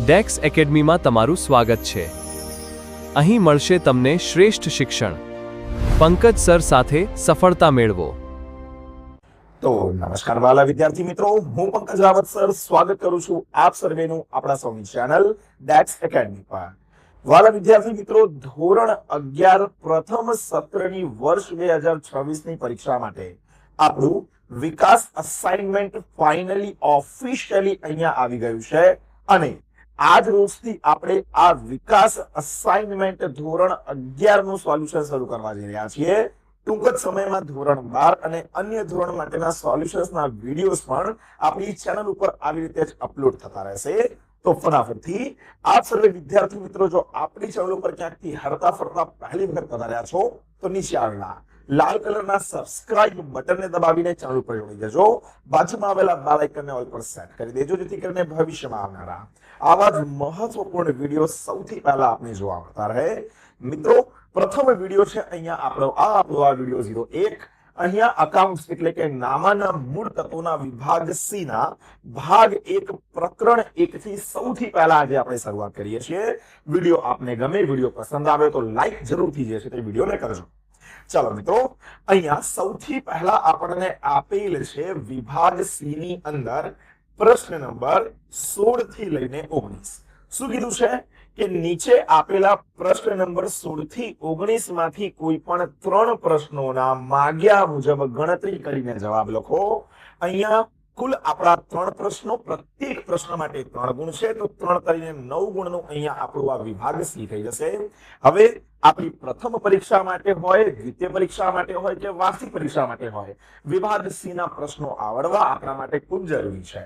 ડેક્સ એકેડમીમાં તમારું સ્વાગત છે। અહીં મળશે તમને શ્રેષ્ઠ શિક્ષણ। પંકજ સર સાથે સફળતા મેળવો। તો નમસ્કાર વાલા વિદ્યાર્થી મિત્રો, હું પંકજ રાવત સર સ્વાગત કરું છું આપ સર્વેનું આપણા સૌની ચેનલ ડેક્સ એકેડમી પર। વાલા વિદ્યાર્થી મિત્રો, ધોરણ 11 પ્રથમ સત્રની વર્ષ 2026 ની પરીક્ષા માટે આપણું વિકાસ અસાઇનમેન્ટ ફાઇનલી ઓફિશિયલી અહીંયા આવી ગયું છે અને આજ રોજથી આપણે આ વિકાસ અસાઇનમેન્ટ ધોરણ 11 નું સોલ્યુશન શરૂ કરવા જઈ રહ્યા છીએ। ટૂંક જ સમયમાં ધોરણ 12 અને અન્ય ધોરણ માટેના સોલ્યુશન્સના વિડીયોઝ પણ આપણી ચેનલ ઉપર આવી રીતે જ અપલોડ થતા રહેશે। તો ફટાફટથી આપ સર્વે વિદ્યાર્થી મિત્રો, જો આપણી ચેનલ ઉપર ક્યાંકથી હરતા ફરતા પહેલી વખત પધાર્યા છો તો નીચે આવેલા લાલ કલરના સબસ્ક્રાઇબ બટનને દબાવીને ચેનલ ઉપર જોડી દેજો। બાજુમાં આવેલા બેલ આઇકનને ઓલ પર સેટ કરી દેજો, જેથી કરીને ભવિષ્યમાં આવનારા આવા જ મહત્વપૂર્ણ વિડીયો સૌથી પહેલા આપને જોવા મળતા રહે। મિત્રો, પ્રથમ વિડીયો છે અહીંયા આપણો આ વિડીયો 01। અહીંયા અકાઉન્ટ્સ એટલે કે નામાના મૂળ તત્વોના વિભાગ સી ના ભાગ 1 પ્રકરણ 1 થી સૌથી પહેલા આજે આપણે શરૂઆત કરીએ છીએ। વિડીયો આપને ગમે, વિડીયો પસંદ આવે તો લાઈક જરૂરથી જે છે તે વિડીયોને કરજો। ચાલો મિત્રો, અહીંયા સૌથી પહેલા આપણને આપેલ છે વિભાગ સી ની અંદર પ્રશ્ન નંબર 16 થી લઈને 19। શું કીધું છે કે નીચે આપેલા પ્રશ્ન નંબર 16 થી 19 માંથી કોઈ પણ 3 પ્રશ્નોના માગ્યા મુજબ ગણતરી કરીને જવાબ લખો। અહીંયા કુલ આપણા 3 પ્રશ્નો, પ્રત્યેક પ્રશ્ન માટે 3 ગુણ છે, તો 3 કરીને 9 ગુણનું અહીંયા આપણું આ વિભાગ સી થઈ જશે। હવે આપણી પ્રથમ પરીક્ષા માટે હોય, દ્વિતીય પરીક્ષા માટે હોય કે વાર્ષિક પરીક્ષા માટે હોય, વિભાગ સી ના પ્રશ્નો આવડવા આપણા માટે ખૂબ જરૂરી છે।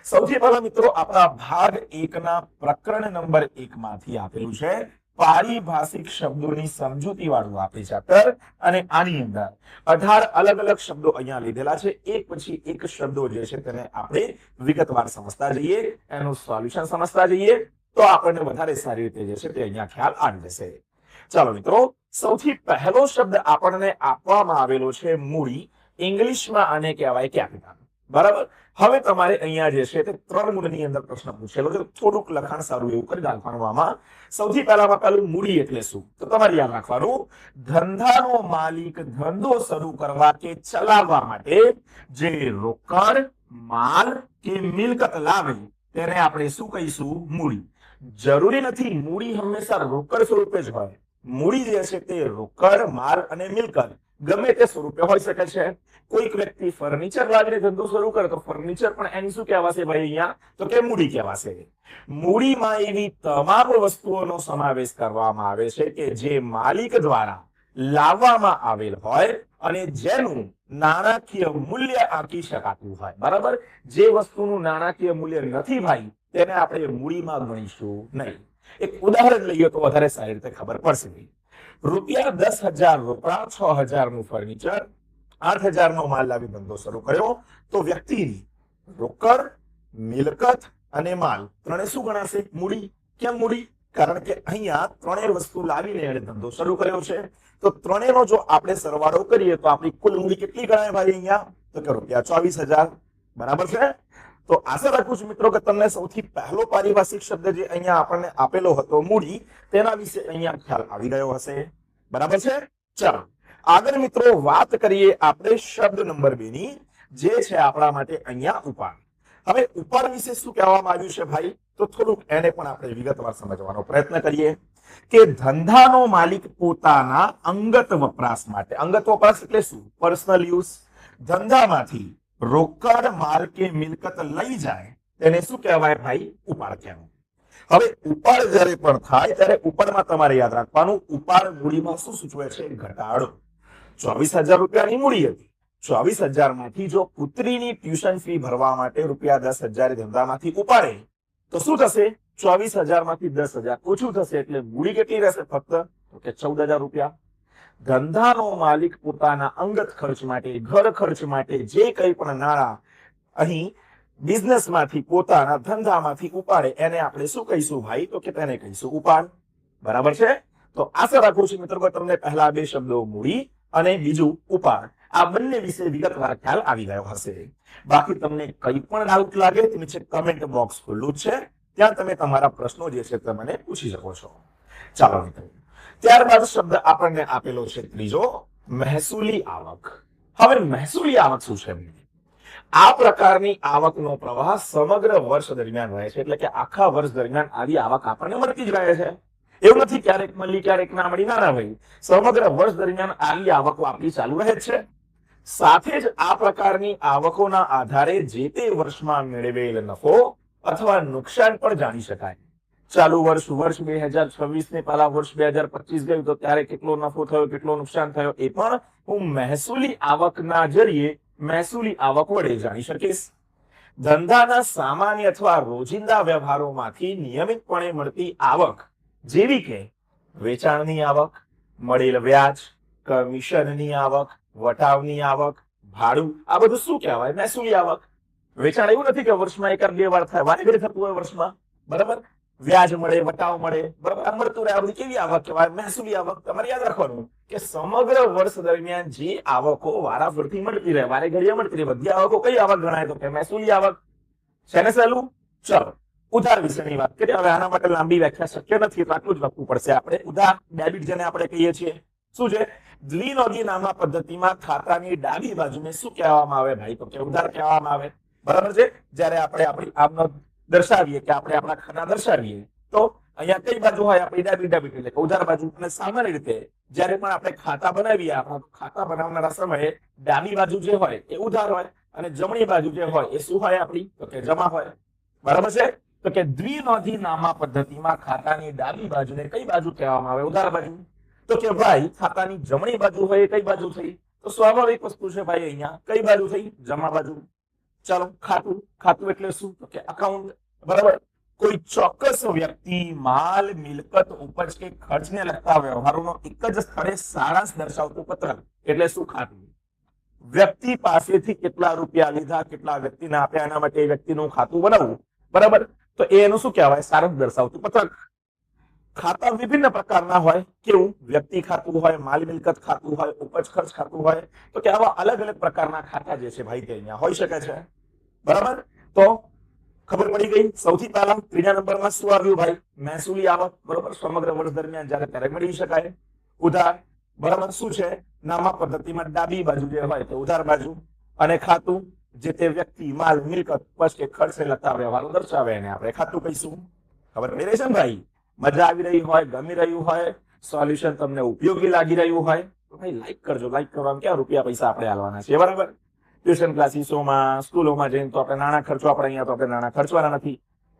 સૌથી પહેલા મિત્રો, આપણા ભાગ 1 ના પ્રકરણ નંબર 1 માંથી આપેલું છે પારિભાષિક શબ્દોની સમજૂતી વાળું આપેલ ચેપ્ટર, અને આની અંદર 18 અલગ અલગ શબ્દો અહીંયા લીધેલા છે। એક પછી એક શબ્દો જે છે તેને આપણે વિગતવાર સમજતા જઈએ, એનું સોલ્યુશન સમજતા જઈએ તો આપણને વધારે સારી રીતે જે છે તે અહીંયા ખ્યાલ આવી જશે। ચાલો મિત્રો, સૌથી પહેલો શબ્દ આપણને આપવામાં આવેલો છે મૂડી। ઇંગ્લિશમાં આને કહેવાય કેપિટલ, બરાબર। હવે તમારે અહીંયા જે છે તે 3 ગુણની અંદર પ્રશ્ન પૂછેલો છે, થોડુંક લખાણ સારું એવું કરી નાખવાનું આમાં। સૌથી પહેલું મૂડી એટલે શું, તો તમારે યાદ રાખવાનું, ધંધાનો માલિક ધંધો શરૂ કરવા કે ચલાવવા માટે જે રોકડ, માલ કે મિલકત લાવે તેને આપણે શું કહીશું? મૂડી। જરૂરી નથી મૂડી હંમેશા રોકડ સ્વરૂપે જ હોય। મૂડી જે છે તે રોકડ, માલ અને મિલકત ગમે તે સ્વરૂપે હોઈ શકે છે। કોઈક વ્યક્તિ ફર્નિચર લાવીને ધંધો શરૂ કરે તો ફર્નિચર પણ એની શું કહેવાશે ભાઈ અહીંયા? તો કે મૂડી કહેવાશે। મૂડીમાં એવી તમામ વસ્તુઓનો સમાવેશ કરવામાં આવે છે કે જે માલિક દ્વારા લાવવામાં આવેલ હોય અને જેનું નાણાકીય મૂલ્ય આંકી શકાતું હોય, બરાબર। જે વસ્તુનું નાણાકીય મૂલ્ય નથી ભાઈ, તેને આપણે મૂડીમાં ગણીશું નહીં। એક ઉદાહરણ લઈએ તો વધારે સારી રીતે ખબર પડશે। રૂપિયા 10,000 રોકડા, 6,000 નું ફર્નિચર, 8,000 નો માલ લાવી ધંધો શરૂ કર્યો તો વ્યક્તિની રોકડ, મિલકત અને માલ ત્રણે શું ગણાશે? મૂડી। કેમ મૂડી? કારણ કે અહીંયા ત્રણેય વસ્તુ લાવીને એને ધંધો શરૂ કર્યો છે, તો ત્રણેયનો જો આપણે સરવાળો કરીએ તો આપણી કુલ મૂડી કેટલી ગણાય ભાઈ અહીંયા? તો કે રૂપિયા 24,000, બરાબર છે। તો આશા રાખું છું મિત્રો કે તમને સૌથી પહેલો પારિભાષિક શબ્દ જે અહીંયા આપણને આપેલો હતો મૂડી, તેના વિશે અહીંયા ખ્યાલ આવી ગયો હશે, બરાબર છે। ચાલો આગળ મિત્રો વાત કરીએ આપણે શબ્દ નંબર 2 ની, જે છે આપણા માટે અહીંયા ઉપાડ। હવે ઉપાડ વિશે શું કહેવામાં આવ્યું છે ભાઈ? તો થોડુંક એને પણ આપણે વિગતવાર સમજવાનો પ્રયત્ન કરીએ કે ધંધાનો માલિક પોતાના અંગત વપરાશ માટે, અંગત વપરાશ એટલે શું? પર્સનલ યુઝ, ધંધામાંથી રોકડ, માલ કે મિલકત લઈ જાય તેને શું કહેવાય ભાઈ? ઉપાડ કહેવાય। હવે ઉપાડ જ્યારે પણ થાય ત્યારે ઉપાડમાં તમારે યાદ રાખવાનું, ઉપાડ મૂડીમાં શું સૂચવે છે? ઘટાડો। 24,000 રૂપિયાની મૂડી હતી, 24,000 માંથી જો પુત્રીની ટ્યુશન ફી ભરવા માટે રૂપિયા 10,000 ધંધામાંથી ઉપાડે તો શું થશે? 24,000 માંથી 10,000 ઓછું થશે, એટલે મૂડી કેટલી રહેશે? ફક્ત તો કે 14,000 રૂપિયા। ધંધાનો માલિક પોતાના અંગત ખર્ચ માટે, ઘર ખર્ચ માટે જે કંઈ પણ નાણાં અહીં બિઝનેસમાંથી, પોતાના ધંધામાંથી ઉપાડે એને આપણે શું કહીશું ભાઈ? તો કે તેને કહીશું ઉપાડ, બરાબર છે। તો આશા રાખું છું મિત્રો કે તમને પહેલા 2 શબ્દો મૂડી અને બીજું ઉપાડ, આ બંને વિશે વિગતવાર ખ્યાલ આવી ગયો હશે। બાકી તમને કંઈ પણ ડાઉટ લાગે તો નીચે કમેન્ટ બોક્સ ખુલ્લું છે, ત્યાં તમે તમારા પ્રશ્નો જે છે તે મને પૂછી શકો છો. ચાલો મિત્રો, ત્યારબાદ શબ્દ આપણને આપેલો છે ત્રીજો, મહેસૂલી આવક. હવે મહેસૂલી આવક શું છે? આ પ્રકારની આવકનો પ્રવાહ સમગ્ર વર્ષ દરમિયાન રહે છે, એટલે કે આખા વર્ષ દરમિયાન આવી આવક આપણને મળતી જ રહે છે. એવું નથી ક્યારેક મળી ક્યારેક ના મળી, ના ભાઈ, સમગ્ર વર્ષ દરમિયાન આવી આવકો આપણી ચાલુ રહે છે. સાથે જ આ પ્રકારની આવકોના આધારે જે તે વર્ષમાં મેળવેલ નફો અથવા નુકસાન પણ જાણી શકાય. ચાલુ વર્ષ 2026 ને પહેલા વર્ષ 2025 ગયું તો ત્યારે કેટલો નફો થયો, કેટલો નુકસાન થયો, એ પણ હું મહેસૂલી આવકના જરીએ મહેસૂલી આવક વડે જાણી શકીશ. ધંધાના સામાન્ય અથવા રોજિંદા વ્યવહારોમાંથી નિયમિતપણે મળતી આવક, જેવી કે વેચાણની આવક, મળેલ વ્યાજ, કમિશનની આવક, વટાવની આવક, ભાડું, આ બધું શું કહેવાય? મહેસૂલી આવક. વેચાણ એવું નથી કે વર્ષમાં એકાદ બે વાર થાય, વારે ઘડી થતું હોય વર્ષમાં, બરાબર? વ્યાજ મળે, વટાવ મળે, બરાબર, આ મળતું રહે, આ બધી કેવી આવક કહેવાય? મહેસૂલી આવક. તમારે યાદ રાખવાનું કે સમગ્ર વર્ષ દરમિયાન જે આવકો વારાફરતી મળતી રહે, વારે ઘડીએ મળતી રહે, બધી આવકો કઈ આવક ગણાય? તો કે મહેસૂલી આવક. છે ને સહેલું? ચલો ઉધાર વિશેની વાત કરીએ. હવે આના માટે લાંબી વ્યાખ્યા શક્ય નથી, તો આટલું જ લખવું પડશે આપણે. ઉધાર, ડેબિટ જેને આપણે કહીએ છીએ, શું છે? દ્વિનોંધી નામા પદ્ધતિમાં ખાતાની ડાબી બાજુને શું કહેવામાં આવે ભાઈ? તો કે ઉધાર કહેવામાં આવે. બરાબર છે? જ્યારે આપણે આપણી આવક દર્શાવીએ કે આપણે આપણા ખાના દર્શાવીએ તો અહીંયા કઈ બાજુ હોય? આપણી ડાબી એટલે કે ઉધાર બાજુ. અને સામાન્ય રીતે જ્યારે પણ આપણે ખાતા બનાવીએ, આપણા ખાતા બનાવનારા સમયે ડાબી બાજુ જે હોય એ ઉધાર હોય અને જમણી બાજુ જે હોય એ શું હોય આપણી? તો કે જમા હોય. બરાબર છે? તો કે દ્વિનોંધી નામા પદ્ધતિમાં ખાતાની ડાબી બાજુને કઈ બાજુ કહેવામાં આવે? ઉધાર બાજુ. તો કે ભાઈ ખાતાની જમણી બાજુ હોય એ કઈ બાજુ થઈ? તો સ્વાભાવિક વસ્તુ છે ભાઈ, અહીંયા કઈ બાજુ થઈ? જમા બાજુ. ચાલો, ખાતું. ખાતું એટલે શું? તો કે અકાઉન્ટ. બરાબર? કોઈ ચોક્કસ વ્યક્તિ માલ, મિલકત, ઉપજ કે ખર્ચને લગતા વ્યવહારોનો એક જ સ્થળે સારાંશ દર્શાવતું પત્રક એટલે શું? ખાતું. વ્યક્તિ પાસેથી કેટલા રૂપિયા લીધા, કેટલા વ્યક્તિને આપ્યા, એના માટે એ વ્યક્તિનું ખાતું બનાવવું. બરાબર? તો એનું શું કહેવાય? સારાંશ દર્શાવતું પત્રક. ખાતા વિભિન્ન પ્રકારના હોય. કેવું? વ્યક્તિ ખાતું હોય, માલ મિલકત ખાતું હોય, ઉપજ ખર્ચ ખાતું હોય. તો કે આવા અલગ અલગ પ્રકારના ખાતા જે છે ભાઈ તે અહીંયા હોઈ શકે છે. બરાબર? તો ખબર પડી ગઈ. સૌથી પહેલા ત્રીજા નંબરમાં શું આવ્યું ભાઈ? મહેસૂલી આવક. બરાબર? સમગ્ર વર્ષ દરમિયાન જ્યારે ત્યારે મેળવી શકાય. ઉધાર. બરાબર? શું છે? નામા પદ્ધતિમાં ડાબી બાજુ જે હોય તો ઉધાર બાજુ. અને ખાતું જે તે વ્યક્તિ, માલ, મિલકત, ઉપજ કે ખર્ચને લગતા વ્યવહારો દર્શાવે એને આપણે ખાતું કહીશું. ખબર પડી રહી છે ને ભાઈ? મજા આવી રહી હોય, ગમી રહ્યું હોય, સોલ્યુશન તમને ઉપયોગી લાગી રહ્યું હોય તો ભાઈ લાઈક કરજો. લાઈક કરવામાં ક્યાં રૂપિયા પૈસા આપણે આલવાના છે? બરાબર? ટ્યુશન ક્લાસીસોમાં, સ્કૂલોમાં જઈને તો આપણે નાણાં ખર્ચવા, આપણે અહીંયા તો આપણે નાણાં ખર્ચવાના નથી.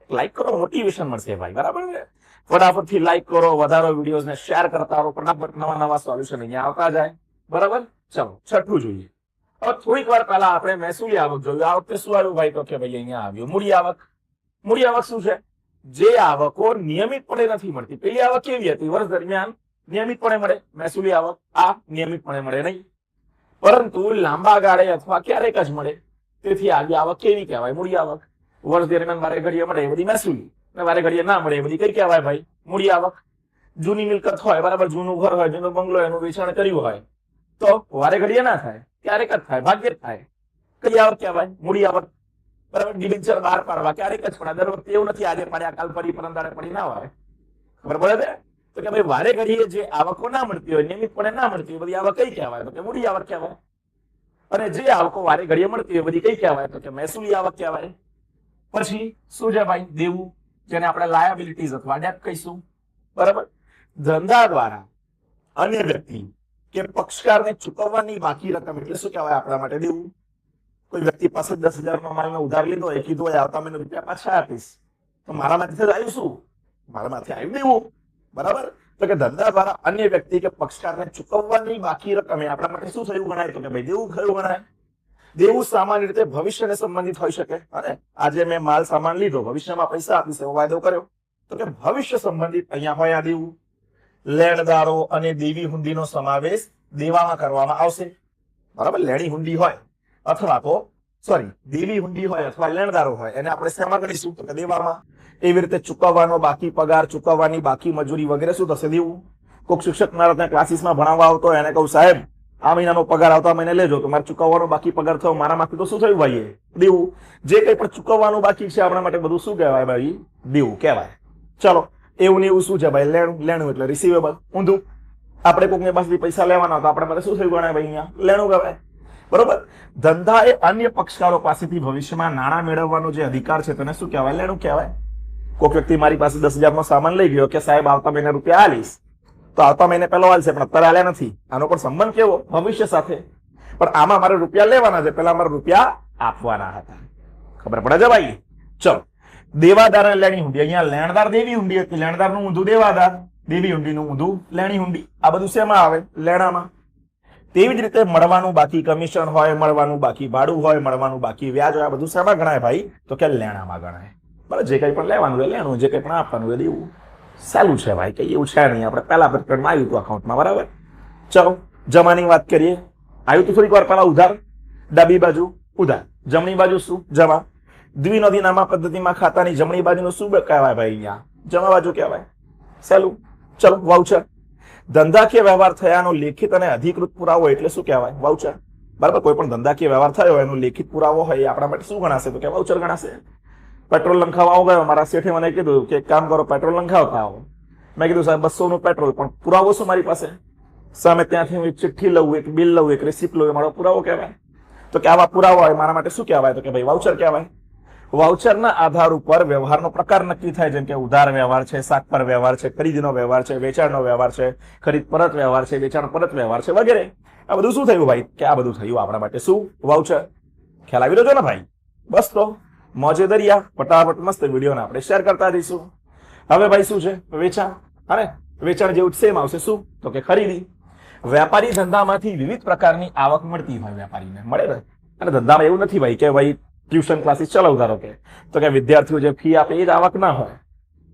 લાઈક કરો, મોટિવેશન મળશે ભાઈ. બરાબર છે? ફટાફટથી લાઈક કરો, વધારો વિડીયોઝને શેર કરતા રહો, ફટાફટ નવા નવા સોલ્યુશન અહીંયા આવતા જાય. બરાબર? ચલો છઠ્ઠું જોઈએ. હવે થોડીક વાર પહેલા આપણે મહેસૂલી આવક જોયું. આ વખતે શું આવ્યું ભાઈ? તો કે ભાઈ અહીંયા આવ્યું મૂડી આવક. મૂડી આવક શું છે? જે આવકો નિયમિતપણે નથી મળતી. પેલી આવક કેવી હતી? વર્ષ દરમિયાન નિયમિતપણે મળે. મહેસૂલી આવક આ નિયમિતપણે મળે નહીં, પરંતુ લાંબા ગાળે અથવા ક્યારેક જ મળે. તેથી આવી આવક કેવી કહેવાય? મૂડી આવક. વર્ષ દરમિયાન વારે ઘડીએ મળે એ બધી મહેસૂલી, અને વારે ઘડીએ ના મળે એ બધી કઈ કહેવાય ભાઈ? મૂડી આવક. જૂની મિલકત હોય, બરાબર, જૂનું ઘર હોય, જૂનો બંગલો, એનું વેચાણ કર્યું હોય તો વારે ઘડીએ ના થાય, ક્યારેક જ થાય, ભાગ્યે જ થાય. કઈ આવક કહેવાય? મૂડી આવક. બરાબર? ડિબેન્ચર બહાર પાડવા ક્યારેક જ પડે, દર વખતે એવું નથી આજે પડ્યા કાલ ફરી પરમદાડે પડી ના હોય. ખબર પડે છે? તો કે ભાઈ વારે ઘડીએ જે આવકો ના મળતી હોય, નિયમિતપણે ના મળતી હોય, બધી આવક કઈ કહેવાય? તો કે મૂડી આવક કહેવાય. અને જે આવકો વારે ઘડીએ મળતી હોય બધી કઈ કહેવાય? તો કે મહેસૂલી આવક કહેવાય. પછી શું છે ભાઈ? દેવું, જેને આપણે લાયબિલિટીઝ અથવા ડેટ કહીશું. બરાબર? ધંધા દ્વારા અન્ય વ્યક્તિ કે પક્ષકારને ચૂકવવાની બાકી રકમ એટલે શું કહેવાય આપણા માટે? દેવું. કોઈ વ્યક્તિ પાસે 10,000 નો માલ ઉધાર લીધો, એ કીધું હોય આવતા મહિને રૂપિયા પાછા આપીશ, તો મારામાંથી આવ્યું શું? મારામાંથી આવ્યું દેવું. બરાબર? તો કે ધંધા દ્વારા અન્ય વ્યક્તિ કે પક્ષકારને ચૂકવવાની બાકી રકમ એ આપણા માટે શું થયું ગણાય? તો કે ભાઈ દેવું થયું ગણાય. દેવું સામાન્ય રીતે ભવિષ્યને સંબંધિત હોઈ શકે. અને આજે મેં માલ સામાન લીધો, ભવિષ્યમાં પૈસા આપીશ એવો વાયદો કર્યો, તો કે ભવિષ્ય સંબંધિત અહીંયા હોય આ દેવું. લેણદારો અને દેવી હુંડીનો સમાવેશ દેવામાં કરવામાં આવશે. બરાબર? લેણી હુંડી હોય અથવા તો દેવી હુંડી હોય અથવા લેણદારો હોય, એને આપણે શેમાં ગણીશું? તો કે દેવામાં. એવી રીતે ચૂકવવાનો બાકી પગાર, ચૂકવવાની બાકી મજૂરી વગેરે શું થશે? દેવું. કોઈક શિક્ષક મારા ત્યાં ક્લાસીસમાં ભણાવવા આવતો, એને કહું સાહેબ આ મહિનાનો પગાર આવતા મહિને લેજો તો મારે ચૂકવવાનો બાકી પગાર થયો મારામાંથી તો શું થયું ભાઈ? દેવું. જે કંઈ પણ ચૂકવવાનું બાકી છે આપણા માટે બધું શું કહેવાય ભાઈ? દેવું કહેવાય. ચલો, એવું ને એવું શું છે ભાઈ? લેણું. લેણું એટલે રિસીવેબલ. ઊંધું. આપણે કોઈકની પાસેથી પૈસા લેવાના તો આપણે માટે શું થયું ગણાય ભાઈ? અહીંયા લેણું કહેવાય. બરોબર. ધંધા એ અન્ય પક્ષકારો પાસેથી ભવિષ્યમાં નાણાં મેળવવાનો જે અધિકાર છે તેને શું કહેવાય? લેણું કહેવાય. કોઈક વ્યક્તિ મારી પાસે 10,000 નો સામાન લઈ ગયો કે સાહેબ આવતા મહિને રૂપિયા આલીશ, તો આવતા મહિને પેલો આલશે પણ અત્યારે આલ્યા નથી. આનો પણ સંબંધ કેવો? ભવિષ્ય સાથે. પણ આમાં મારે રૂપિયા લેવાના છે, પેલા મારે રૂપિયા આપવાના હતા. ખબર પડે છે ભાઈ? ચલો, દેવાદાર અને લેણી હુંડી. અહીંયા લેણદાર દેવી હુંડી હતી, લેણદારનું ઊંધું દેવાદાર, દેવી હુંડીનું ઊંધું લેણી હુંડી. આ બધું શેમાં આવે? લેણામાં. તેવી જ રીતે મળવાનું બાકી કમિશન હોય, મળવાનું બાકી ભાડું હોય, મળવાનું બાકી વ્યાજ હોય, આ બધું શેમાં ગણાય ભાઈ? તો કે લેણામાં ગણાય. બરાબર. જે કંઈ પણ લેવાનું હોય લેણું, જે કંઈ પણ આપવાનું હોય દેવું. સારું છે ભાઈ, કઈ એવું છે નહીં. આપણે પહેલા પેટર્નમાં આવ્યું હતું અકાઉન્ટમાં. બરાબર. ચલો, જમાની વાત કરીએ. આવ્યું હતું થોડીક વાર પહેલા ઉધાર. ડાબી બાજુ ઉધાર, જમણી બાજુ શું? જમા. દ્વિનોંધી નામા પદ્ધતિમાં ખાતાની જમણી બાજુનું શું કહેવાય ભાઈ? અહીંયા જમા બાજુ કહેવાય. સહેલું. ચલો, વાઉચર. ધંધાકીય વ્યવહાર થયાનો લેખિત અને અધિકૃત પુરાવો એટલે શું કહેવાય? વાઉચર. બરાબર. કોઈ પણ ધંધાકીય વ્યવહાર થયો એનો લેખિત પુરાવો હોય એ આપણા માટે શું ગણાશે? તો કે વાઉચર ગણાશે. પેટ્રોલ લંખાવા ગયો, મારા શેઠે મને કીધું કે એક કામ કરો, પેટ્રોલ લંખાવતા આવો. મેં કીધું સાહેબ 200 નું પેટ્રોલ, પણ પુરાવો શું મારી પાસે? સામે ત્યાંથી હું એક ચિઠ્ઠી લઉં, એક બિલ લઉં, એક રિસિપ્ટ લઉં, એ મારો પુરાવો કહેવાય. તો કે આવા પુરાવો હોય મારા માટે શું કહેવાય? તો કે ભાઈ વાઉચર કહેવાય. વાઉચરના આધાર ઉપર વ્યવહારનો પ્રકાર નક્કી થાય, જેમ કે ઉધાર વ્યવહાર છે, શાક પર વ્યવહાર છે, ખરીદનો વ્યવહાર છે, વેચાણનો વ્યવહાર છે, ખરીદ પરત વ્યવહાર છે, વેચાણ પરત વ્યવહાર છે વગેરે. આ બધું શું થયું ભાઈ? કે આ બધું થયું આપણા માટે શું? વાઉચર. ખ્યાલ આવી રહ્યો છે ને ભાઈ? બસ તો મોજે દરિયા. ફટાફટ મસ્ત વિડીયોને આપણે શેર કરતા જઈશું. હવે ભાઈ શું છે? વેચાણ. અને વેચાણ જેવું સેમ આવશે શું? તો કે ખરીદી. વેપારી ધંધામાંથી વિવિધ પ્રકારની આવક મળતી હોય વેપારીને, મળે ને? અને ધંધામાં એવું નથી ભાઈ કે ભાઈ ટ્યુશન ક્લાસીસ ચલાવતા રહો કે તો કે વિદ્યાર્થીઓ જે ફી આપે એ જ આવક ના હોય.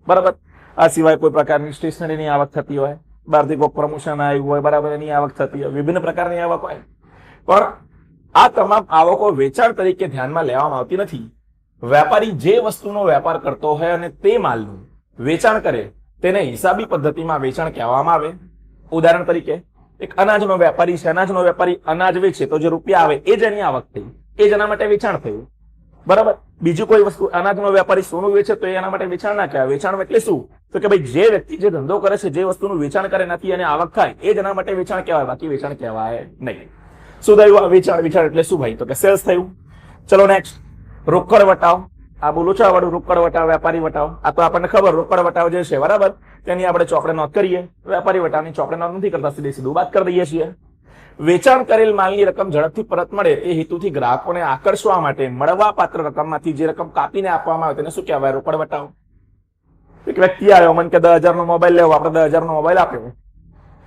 બરાબર. આ સિવાય કોઈ પ્રકારની સ્ટેશનરીની આવક થતી હોય, બહારથી કોઈ પ્રમોશન આવ્યું હોય, બરાબર, એની આવક થતી હોય, વિભિન્ન પ્રકારની આવક હોય. પણ આ તમામ આવકો વેચાણ તરીકે ધ્યાનમાં લેવામાં આવતી નથી. વેપારી જે વસ્તુનો વેપાર કરતો હોય અને તે માલનું વેચાણ કરે તેને હિસાબી પદ્ધતિમાં વેચાણ કહેવામાં આવે. ઉદાહરણ તરીકે એક અનાજનો વેપારી છે, અનાજનો વેપારી અનાજ વેચે તો જે રૂપિયા આવે એ જ એની આવક થઈ, એ જ એના માટે વેચાણ થયું. બરાબર. બીજું કોઈ વસ્તુ અનાજનો વેપારી સોનું વેચે તો એના માટે વેચાણ ના કહેવાય. વેચાણ એટલે શું? તો કે ભાઈ જે વ્યક્તિ જે ધંધો કરે છે, જે વસ્તુનું વેચાણ કરે નથી અને આવક થાય, એ જ એના માટે વેચાણ કહેવાય, બાકી વેચાણ કહેવાય નહીં. શું થયું? આ વેચાણ. વેચાણ એટલે શું ભાઈ? તો કે સેલ્સ થયું. ચલો નેક્સ્ટ, રોકડ વટાવ. આ બોલું છે વાળું રોકડ વટાવ, વેપારી વટાવ. આ તો આપણને ખબર રોકડ વટાવ જે છે, બરાબર, તેની આપણે ચોપડે નોંધ કરીએ. વેપારી વટાવની ચોપડે નોંધ નથી કરતા, સીધું બાદ કરી દઈએ છીએ. વેચાણ કરેલ માલની રકમ ઝડપથી પરત મળે એ હેતુથી ગ્રાહકોને આકર્ષવા માટે મળવા પાત્ર રકમમાંથી જે રકમ કાપીને આપવામાં આવે તેને શું કહેવાય? રોકડ વટાવ. એક વ્યક્તિ આવ્યો, મને કે 10,000 નો મોબાઈલ લેવો, આપણે 10,000 નો મોબાઈલ આપ્યો,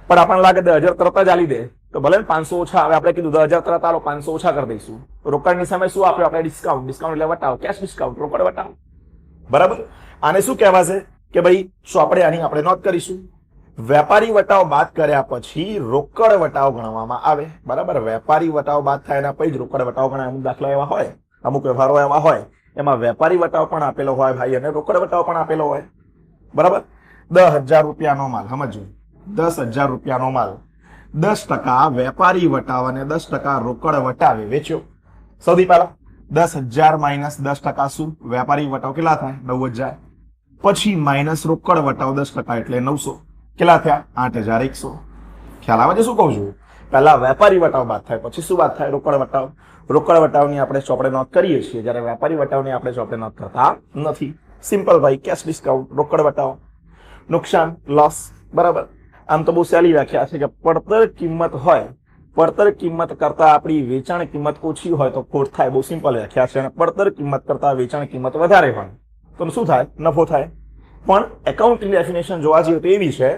પણ આપણને લાગે 10,000 તરત જ આલી દે, તો ભલે 500 ઓછા આવે, આપણે કીધું 10,000 તરત આલો, 500 ઓછા કરી દઈશું. રોકડની સામે શું આપ્યું આપણે? ડિસ્કાઉન્ટ. ડિસ્કાઉન્ટ એટલે વટાવ, કેશ ડિસ્કાઉન્ટ, રોકડ વટાવ. બરાબર. આને શું કહેવાશે? કે ભાઈ ચોપડે આની આપણે નોંધ કરીશું. વેપારી વટાવ બાદ કર્યા પછી રોકડ વટાવ ગણવામાં આવે. બરાબર. વેપારી વટાવ બાદ થાય એના પછી જ રોકડ વટાવ ગણાય. અમુક દાખલા એવા હોય, અમુક વ્યવહારો એવા હોય એમાં વેપારી વટાવ પણ આપેલો હોય ભાઈ અને રોકડ વટાવ પણ આપેલો હોય. બરાબર. 10,000 રૂપિયાનો માલ, સમજો, 10,000 રૂપિયાનો માલ 10% વેપારી વટાવ અને 10% રોકડ વટાવે વેચ્યો. સૌથી પહેલા 10,000 માઇનસ 10% શું? વેપારી વટાવ કેટલા થાય? 9,000. પછી માઇનસ રોકડ વટાવ 10% એટલે 900. કેટલા થયા? 8,100. ખ્યાલ આવે છે શું કહું છું? પહેલા વેપારી વટાવ બાદ થાય, પછી શું બાદ થાય? રોકડ વટાવ. રોકડ વટાવની આપણે ચોપડે નોંધ કરીએ છીએ, જ્યારે વેપારી વટાવની આપણે ચોપડે નોંધ કરતા નથી. સિમ્પલ ભાઈ, કેશ ડિસ્કાઉન્ટ, રોકડ વટાવ. નુકસાન, લોસ. બરાબર. આમ તો બહુ સહેલી વ્યાખ્યા છે કે પડતર કિંમત હોય, પડતર કિંમત કરતા આપણી વેચાણ કિંમત ઓછી હોય તો ખોટ થાય. બહુ સિમ્પલ વ્યાખ્યા છે. અને પડતર કિંમત કરતા વેચાણ કિંમત વધારે હોય તો શું થાય? નફો થાય. પણ એકાઉન્ટિંગ ડેફિનેશન જોવા જઈએ તો એવી છે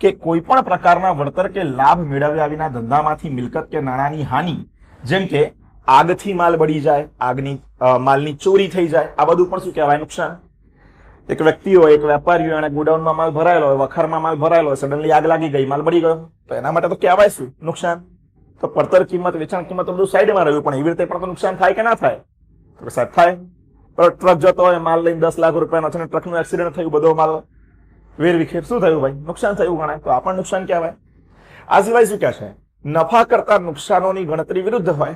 કે કોઈ પણ પ્રકારના વળતર કે લાભ મેળવ્યા વિના ધંધામાંથી મિલકત કે નાણાંની હાનિ, જેમ કે આગથી માલ બળી જાય, માલની ચોરી થઈ જાય, આ બધું પણ શું કહેવાય? નુકસાન. એક વ્યક્તિ હોય, એક વેપારી હોય, અને ગોડાઉનમાં માલ ભરાયેલો હોય, વખારમાં માલ ભરાયેલો હોય, સડનલી આગ લાગી ગઈ, માલ બળી ગયો, તો એના માટે તો કહેવાય શું? નુકસાન. તો પડતર કિંમત, વેચાણ કિંમત બધું સાઈડમાં રહ્યું, પણ એવી રીતે પણ નુકસાન થાય કે ના થાય? તો સાહેબ થાય. ટ્રક જતો હોય, માલ લઈને 10 લાખ રૂપિયાનો છે, ટ્રકનું એક્સિડન્ટ થયું, બધો માલ વેરવિખેર, શું થયું ભાઈ? નુકસાન થયું ગણાય. તો આ પણ નુકસાન કહેવાય. આ સિવાય શું કહે છે? નફા કરતા નુકસાનોની ગણતરી વિરુદ્ધ હોય.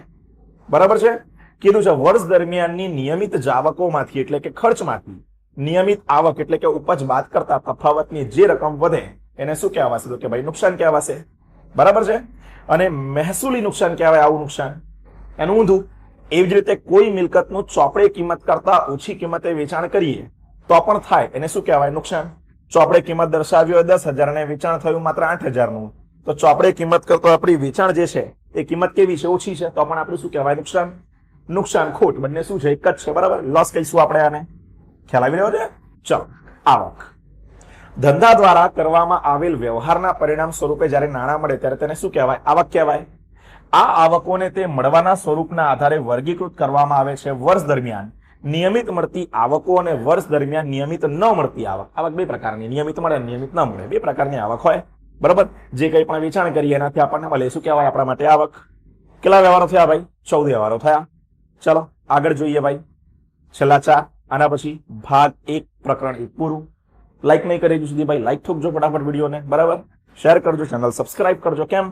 બરાબર છે. કીધું છે વર્ષ દરમિયાનની નિયમિત જાવકોમાંથી એટલે કે ખર્ચમાંથી નિયમિત આવક એટલે કે ઉપજ બાદ કરતા તફાવતની જે રકમ વધે એને શું કહેવાશે? તો કે ભાઈ નુકસાન કહેવાશે. બરાબર છે. અને મહેસૂલી નુકસાન કહેવાય આવું નુકસાન, એનું ઊંધું. એવી જ રીતે કોઈ મિલકતનું ચોપડે કિંમત કરતા ઓછી કિંમતે વેચાણ કરીએ તો પણ થાય, એને શું કહેવાય? નુકસાન. ચોપડે કિંમત દર્શાવી હોય 10,000 અને વેચાણ થયું માત્ર 8,000 નું, તો ચોપડે કિંમત કરતા આપણી વેચાણ જે છે એ કિંમત કેવી છે? ઓછી છે, તો પણ આપણે શું કહેવાય? નુકસાન. નુકસાન ખોટ બંને શું છે? એક જ છે. બરાબર. લોસ કહીશું આપણે આને. ખ્યાલ આવી રહ્યો છે? ચલો. આવક ધંધા દ્વારા કરવામાં આવેલ વ્યવહારના પરિણામ સ્વરૂપે જ્યારે નાણાં મળે ત્યારે તેને શું કહેવાય? આવક કહેવાય. આ આવકોને તે મળવાના સ્વરૂપના આધારે વર્ગીકૃત કરવામાં આવે છે. વર્ષ દરમિયાન નિયમિત મળતી આવકો અને વર્ષ દરમિયાન નિયમિત ન મળતી આવક. આવક બે પ્રકારની, નિયમિત મળે, નિયમિત ન મળે, બે પ્રકારની આવક હોય. બરાબર. જે કંઈ પણ વેચાણ કરીએ એનાથી આપણને મળે શું કહેવાય? આપણા માટે આવક. કેટલા વ્યવહારો થયા ભાઈ? 14 વ્યવહારો થયા. ચલો આગળ જોઈએ ભાઈ. છેલ્લા 4. આના પછી ભાગ 1 પ્રકરણ 1 પૂરું. લાઈક નહીં કરી હજુ સુધી ભાઈ, લાઈક ઠોકજો ફટાફટ વિડીયોને. બરાબર. શેર કરજો, ચેનલ સબસ્ક્રાઇબ કરજો. કેમ?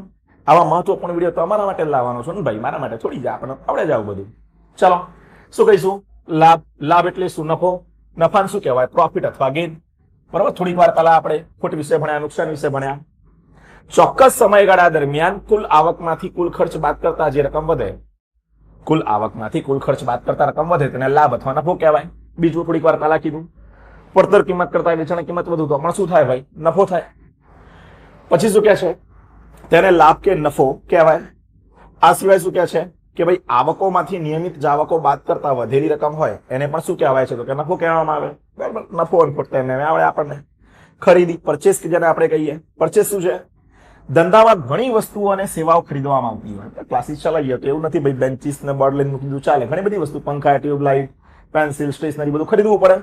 આવા મહત્વપૂર્ણ વિડીયો તમારા માટે લાવવાનો છું ને ભાઈ, મારા માટે થોડી જ આપણને આવડે જાવ બધું. ચલો શું કહીશું? લાભ. લાભ એટલે શું? નફો. નફાને શું કહેવાય? પ્રોફિટ અથવા ગેઇન. બરાબર. થોડીક વાર પહેલા આપણે ખોટ વિશે ભણ્યા, નુકસાન વિશે ભણ્યા. ચોક્કસ સમયગાળા દરમિયાન કુલ આવકમાંથી કુલ ખર્ચ બાદ કરતા જે રકમ વધે, કુલ આવકમાંથી કુલ ખર્ચ બાદ કરતા રકમ વધે તેને લાભ અથવા નફો કહેવાય. બીજું થોડીક વાર પહેલા કીધું, પડતર કિંમત કરતા વેચાણ કિંમત વધુ તો પણ શું થાય ભાઈ? નફો થાય. પછી શું કહે છે? તેને લાભ કે નફો કહેવાય. આ સિવાય શું કહે છે કે ભાઈ આવકોમાંથી નિયમિત જાવકો બાદ કરતા વધેલી રકમ હોય એને પણ શું કહેવાય છે? તો કે નફો કહેવામાં આવે. બરાબર. નફો અને ખોટ તેને આવડે આપણને. ખરીદી, પરચેસ કે જેને આપણે કહીએ. પરચેસ શું છે? ધંધામાં ઘણી વસ્તુઓ અને સેવાઓ ખરીદવામાં આવતી હોય. ક્લાસીસ ચલાવીએ તો એવું નથી ભાઈ બેન્ચીસ ને બોર્ડ લઈને મૂકી દીધું ચાલે. ઘણી બધી વસ્તુ, પંખા, ટ્યુબલાઇટ, પેન્સિલ, સ્ટેશનરી બધું ખરીદવું પડે.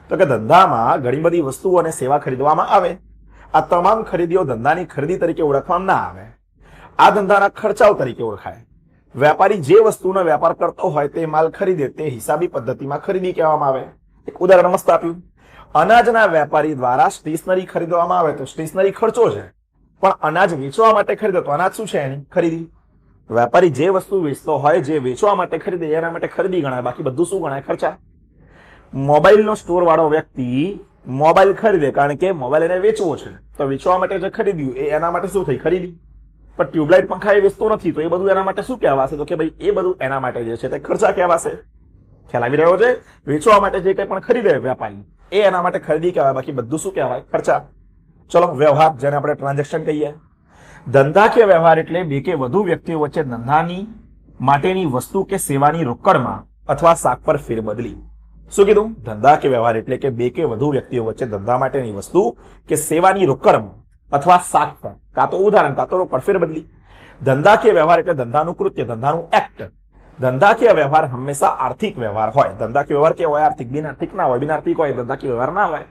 તો કે ધંધામાં ઘણી બધી વસ્તુઓ અને સેવા ખરીદવામાં આવે. આ તમામ ખરીદીઓ ધંધાની ખરીદી તરીકે ઓળખવામાં ના આવે. આ ધંધાના ખર્ચાઓ તરીકે ઓળખાય. વેપારી જે વસ્તુનો વેપાર કરતો હોય તે માલ ખરીદે તે હિસાબી પદ્ધતિમાં ખરીદી કહેવામાં આવે. એક ઉદાહરણ મસ્ત આપ્યું. અનાજના વેપારી દ્વારા સ્ટેશનરી ખરીદવામાં આવે તો સ્ટેશનરી ખર્ચો છે, પણ અનાજ વેચવા માટે ખરીદે તો અનાજ શું છે? એની ખરીદી. વેપારી જે વસ્તુ વેચતો હોય, જે વેચવા માટે ખરીદે એના માટે ખરીદી ગણાય, બાકી બધું શું ગણાય? ખર્ચા. મોબાઈલનો સ્ટોર વાળો વ્યક્તિ મોબાઈલ ખરીદે કારણ કે મોબાઈલ એને વેચવો છે, તો વેચવા માટે જે ખરીદ્યું એ એના માટે શું થઈ? ખરીદી. પણ ટ્યુબલાઇટ, પંખા એ વેચતો નથી તો એ બધું એના માટે શું કહેવાશે? તો કે ભાઈ એ બધું એના માટે જે છે તે ખર્ચા કહેવાશે. ખ્યાલ આવી રહ્યો છે? વેચવા માટે જે કંઈ પણ ખરીદે વેપારી એ એના માટે ખરીદી કહેવાય, બાકી બધું શું કહેવાય? ખર્ચા. ચલો વ્યવહાર, જેને આપણે ટ્રાન્ઝેક્શન કહીએ. ધંધાકીય વ્યવહાર એટલે બે કે વધુ વ્યક્તિઓ વચ્ચે ધંધાની માટેની વસ્તુ કે સેવાની રોકડમાં અથવા શાક પર ફેરબદલી. શું કીધું? ધંધાકીય વ્યવહાર એટલે કે બે કે વધુ વ્યક્તિઓ વચ્ચે ધંધા માટેની વસ્તુ કે સેવાની રોકડમાં અથવા શાક પર, કાં તો ઉદાહરણ કાં તો રોકડ ફેરબદલી. ધંધાકીય વ્યવહાર એટલે ધંધાનું કૃત્ય, ધંધાનું એક્ટ. ધંધાકીય વ્યવહાર હંમેશા આર્થિક વ્યવહાર હોય. ધંધાકીય વ્યવહાર કેવો હોય? આર્થિક. બિન આર્થિક ના હોય. બિન આર્થિક હોય ધંધાકીય વ્યવહાર ના હોય.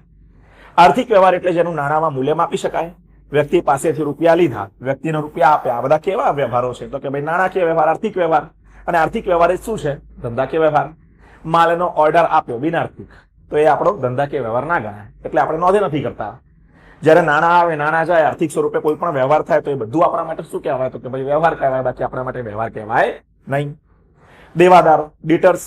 આર્થિક વ્યવહાર એટલે જેનું નાણામાં મૂલ્ય માપી શકાય. વ્યક્તિ પાસેથી રૂપિયા લીધા, વ્યક્તિને રૂપિયા આપ્યા, આ બધા કેવા વ્યવહારો છે? તો કે ભાઈ નાણાકીય વ્યવહાર, આર્થિક વ્યવહાર. અને આર્થિક વ્યવહાર એ શું છે? ધંધાકીય વ્યવહાર. માલનો ઓર્ડર આપ્યો, બિન આર્થિક, તો એ આપણો ધંધાકીય વ્યવહાર ના ગણાય, એટલે આપણે નોંધે નથી કરતા. જ્યારે નાણાં આવે, નાણાં જાય, આર્થિક સ્વરૂપે કોઈ પણ વ્યવહાર થાય તો એ બધું આપણા માટે શું કહેવાય? તો કે ભાઈ વ્યવહાર કહેવાય, બાકી આપણા માટે વ્યવહાર કહેવાય નહીં. દેવાદારો, ડિટર્સ.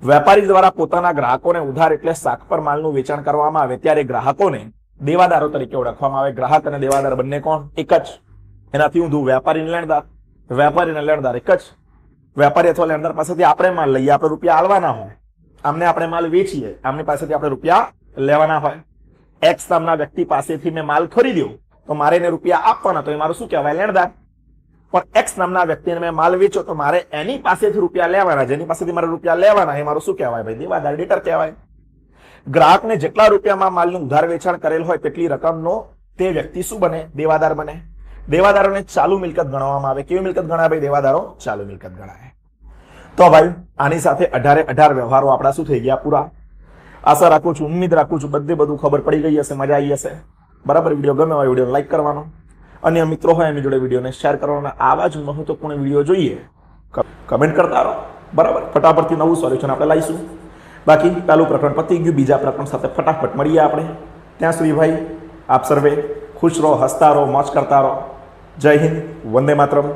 વેપારી દ્વારા પોતાના ગ્રાહકોને ઉધાર એટલે શાક પર માલનું વેચાણ કરવામાં આવે ત્યારે ગ્રાહકોને દેવાદારો તરીકે ઓળખવામાં આવે. ગ્રાહક અને દેવાદાર બંને કોણ? એક જ. એનાથી ઊંધું વેપારી અને લેણદાર. વેપારી અને લેણદાર એક જ. વેપારી અથવા લેણદાર પાસેથી આપણે માલ લઈએ, આપણે રૂપિયા આલવાના હોય. આમને આપણે માલ વેચીએ, આમની પાસેથી આપણે રૂપિયા લેવાના હોય. એક્સ નામના વ્યક્તિ પાસેથી મેં માલ ખરીદ્યો તો મારે એને રૂપિયા આપવાના, તો એ મારું શું કહેવાય? લેણદાર. પણ એક્સ નામના વ્યક્તિને મેં માલ વેચ્યો તો મારે એની પાસેથી રૂપિયા લેવાના, જેની પાસેથી મારે રૂપિયા લેવાના એ મારું શું કહેવાય? ભાઈ દેવાદાર, ડેટર કહેવાય. ગ્રાહકને જેટલા રૂપિયામાં માલનું ઉધાર વેચાણ કરેલ હોય તેટલી રકમનો તે વ્યક્તિ શું બને? દેવાદાર બને. દેવાદારોને ચાલુ મિલકત ગણવામાં આવે. કેવી મિલકત ગણાય ભાઈ? દેવાદારો ચાલુ મિલકત ગણાય. તો ભાઈ આની સાથે 18 વ્યવહારો આપણા શું થઈ ગયા? પૂરા. આશા રાખું છું, ઉમ્મીદ રાખું છું બધું ખબર પડી ગઈ હશે, મજા આવી હશે. બરાબર. વિડીયો ગમે હોય વિડીયો લાઈક કરવાનો, અન્ય મિત્રો હોય એમની જોડે વિડીયોને શેર કરવાનો. આવા જ મહત્વપૂર્ણ વિડીયો જોઈએ કમેન્ટ કરતા રહો. બરાબર. ફટાફટથી નવું સોલ્યુશન આપણે લાવીશું. બાકી પહેલું પ્રકરણ પતી ગયું, બીજા પ્રકરણ સાથે ફટાફટ મળીએ આપણે. ત્યાં સુધી ભાઈ આપ સર્વે ખુશ રહો, હસતા રહો, મોજ કરતા રહો. જય હિન્દ, વંદે માતરમ.